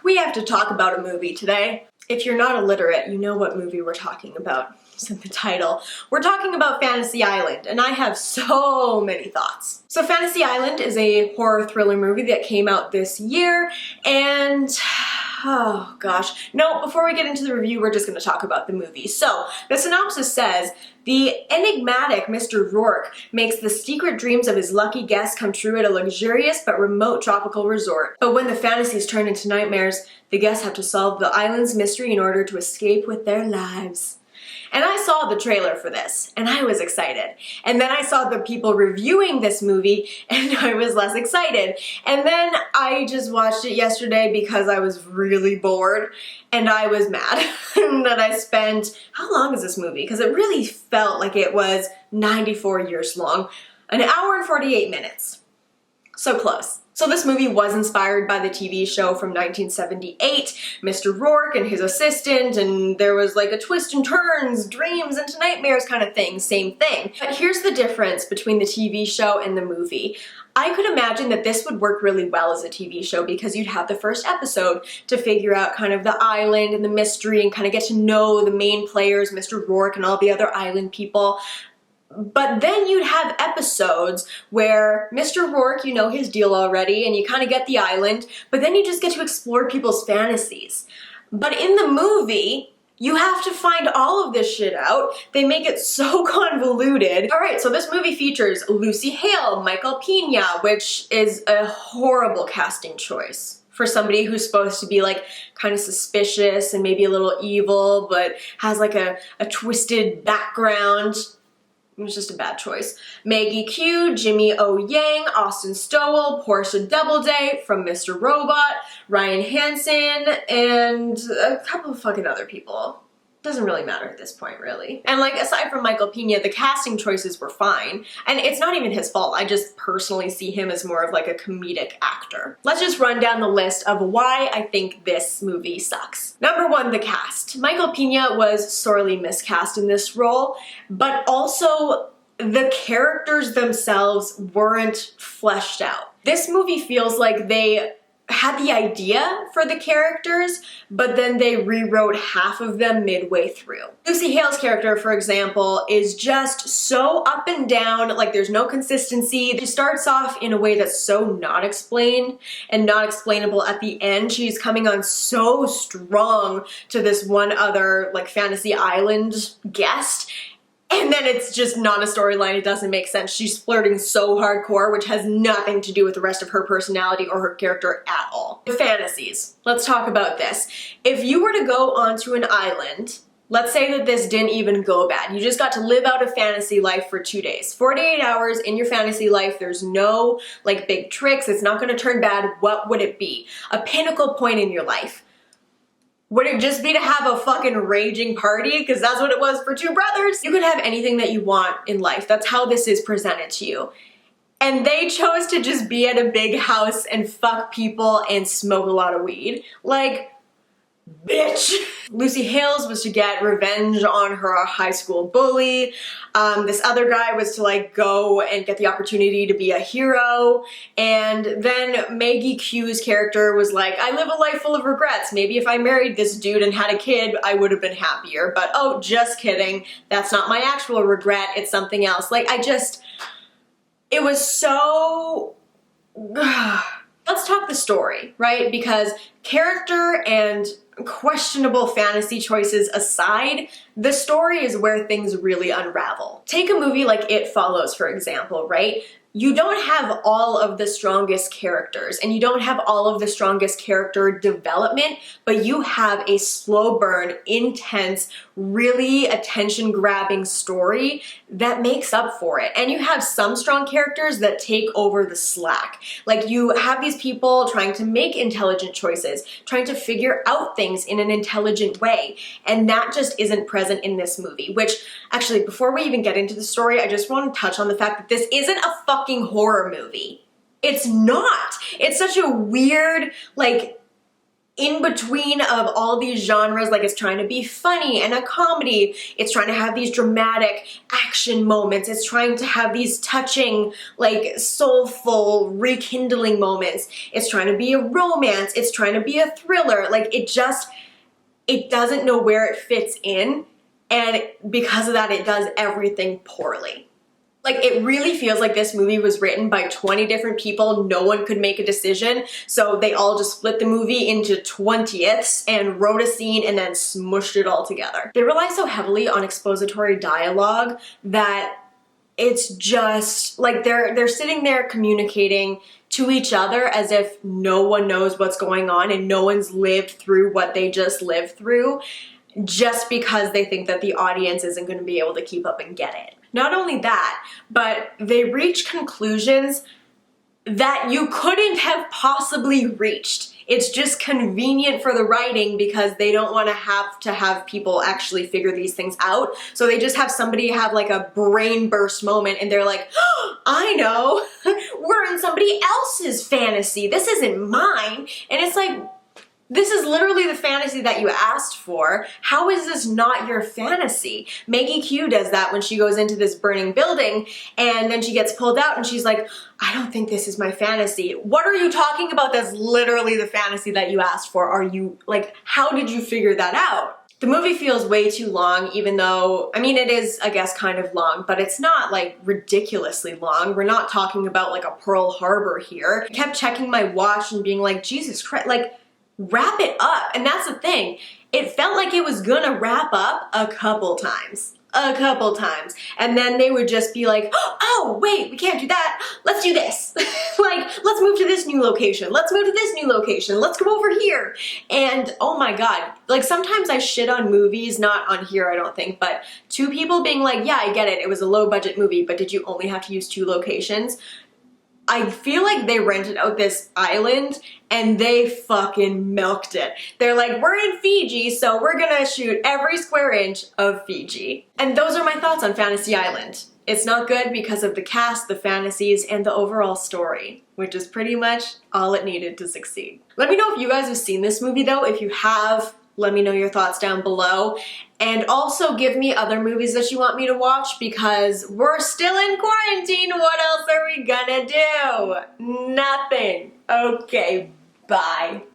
We have to talk about a movie today. If you're not illiterate, you know what movie we're talking about. It's in the title. We're talking about Fantasy Island, and I have so many thoughts. So Fantasy Island is a horror thriller movie that came out this year, and oh gosh. No, before we get into the review, we're just gonna talk about the movie. So, the synopsis says, the enigmatic Mr. Rourke makes the secret dreams of his lucky guests come true at a luxurious but remote tropical resort. But when the fantasies turn into nightmares, the guests have to solve the island's mystery in order to escape with their lives. And I saw the trailer for this, and I was excited. And then I saw the people reviewing this movie, and I was less excited. And then I just watched it yesterday because I was really bored, and I was mad that I spent, how long is this movie? Because it really felt like it was 94 years long. An hour and 48 minutes. So close. So this movie was inspired by the TV show from 1978, Mr. Rourke and his assistant, and there was like a twist and turns, dreams into nightmares kind of thing, same thing. But here's the difference between the TV show and the movie. I could imagine that this would work really well as a TV show because you'd have the first episode to figure out kind of the island and the mystery and kind of get to know the main players, Mr. Rourke and all the other island people. But then you'd have episodes where Mr. Rourke, you know his deal already, and you kind of get the island, but then you just get to explore people's fantasies. But in the movie, you have to find all of this shit out. They make it so convoluted. All right, so this movie features Lucy Hale, Michael Pena, which is a horrible casting choice for somebody who's supposed to be like kind of suspicious and maybe a little evil, but has like a twisted background. It was just a bad choice. Maggie Q, Jimmy O. Yang, Austin Stowell, Portia Doubleday from Mr. Robot, Ryan Hansen, and a couple of fucking other people. Doesn't really matter at this point, really. And like, aside from Michael Pena, the casting choices were fine. And it's not even his fault. I just personally see him as more of like a comedic actor. Let's just run down the list of why I think this movie sucks. Number one, the cast. Michael Pena was sorely miscast in this role, but also the characters themselves weren't fleshed out. This movie feels like they had the idea for the characters, but then they rewrote half of them midway through. Lucy Hale's character, for example, is just so up and down, like there's no consistency. She starts off in a way that's so not explained and not explainable at the end. She's coming on so strong to this one other like Fantasy Island guest, and then it's just not a storyline, it doesn't make sense. She's flirting so hardcore, which has nothing to do with the rest of her personality or her character at all. The fantasies. Let's talk about this. If you were to go onto an island, let's say that this didn't even go bad. You just got to live out a fantasy life for 2 days. 48 hours in your fantasy life, there's no like big tricks, it's not gonna turn bad. What would it be? A pinnacle point in your life. Would it just be to have a fucking raging party? Because that's what it was for two brothers. You could have anything that you want in life. That's how this is presented to you. And they chose to just be at a big house and fuck people and smoke a lot of weed. Like, bitch. Lucy Hale's was to get revenge on her high school bully. This other guy was to like go and get the opportunity to be a hero. And then Maggie Q's character was like, I live a life full of regrets. Maybe if I married this dude and had a kid, I would have been happier. But oh, just kidding. That's not my actual regret. It's something else. Like it was so... Let's talk the story, right? Because character and questionable fantasy choices aside, the story is where things really unravel. Take a movie like It Follows, for example, right? You don't have all of the strongest characters and you don't have all of the strongest character development, but you have a slow burn, intense, really attention-grabbing story that makes up for it. And you have some strong characters that take over the slack. Like you have these people trying to make intelligent choices, trying to figure out things in an intelligent way. And that just isn't present in this movie, which actually, before we even get into the story, I just want to touch on the fact that this isn't a fucking horror movie. It's not. It's such a weird, like, in between of all these genres. Like, it's trying to be funny and a comedy. It's trying to have these dramatic action moments. It's trying to have these touching, like, soulful, rekindling moments. It's trying to be a romance. It's trying to be a thriller. Like, it doesn't know where it fits in, and because of that, it does everything poorly. Like, it really feels like this movie was written by 20 different people. No one could make a decision, so they all just split the movie into 20ths and wrote a scene and then smushed it all together. They rely so heavily on expository dialogue that it's just like they're sitting there communicating to each other as if no one knows what's going on and no one's lived through what they just lived through, just because they think that the audience isn't going to be able to keep up and get it. Not only that, but they reach conclusions that you couldn't have possibly reached. It's just convenient for the writing because they don't want to have people actually figure these things out. So they just have somebody have like a brain burst moment and they're like, oh, I know, we're in somebody else's fantasy. This isn't mine. And it's like, this is literally the fantasy that you asked for. How is this not your fantasy? Maggie Q does that when she goes into this burning building and then she gets pulled out and she's like, I don't think this is my fantasy. What are you talking about? That's literally the fantasy that you asked for. Are you, like, how did you figure that out? The movie feels way too long, even though, I mean, it is, I guess, kind of long, but it's not, like, ridiculously long. We're not talking about, like, a Pearl Harbor here. I kept checking my watch and being like, Jesus Christ, like, wrap it up. And that's the thing. It felt like it was gonna wrap up a couple times. And then they would just be like, oh, wait, we can't do that. Let's do this. Like, let's move to this new location. Let's move to this new location. Let's come over here. And oh my God, like sometimes I shit on movies, not on here, I don't think, but two people being like, yeah, I get it. It was a low budget movie, but did you only have to use 2 locations? I feel like they rented out this island and they fucking milked it. They're like, we're in Fiji, so we're gonna shoot every square inch of Fiji. And those are my thoughts on Fantasy Island. It's not good because of the cast, the fantasies, and the overall story, which is pretty much all it needed to succeed. Let me know if you guys have seen this movie though. If you have, let me know your thoughts down below. And also give me other movies that you want me to watch because we're still in quarantine. What else are we gonna do? Nothing. Okay, bye.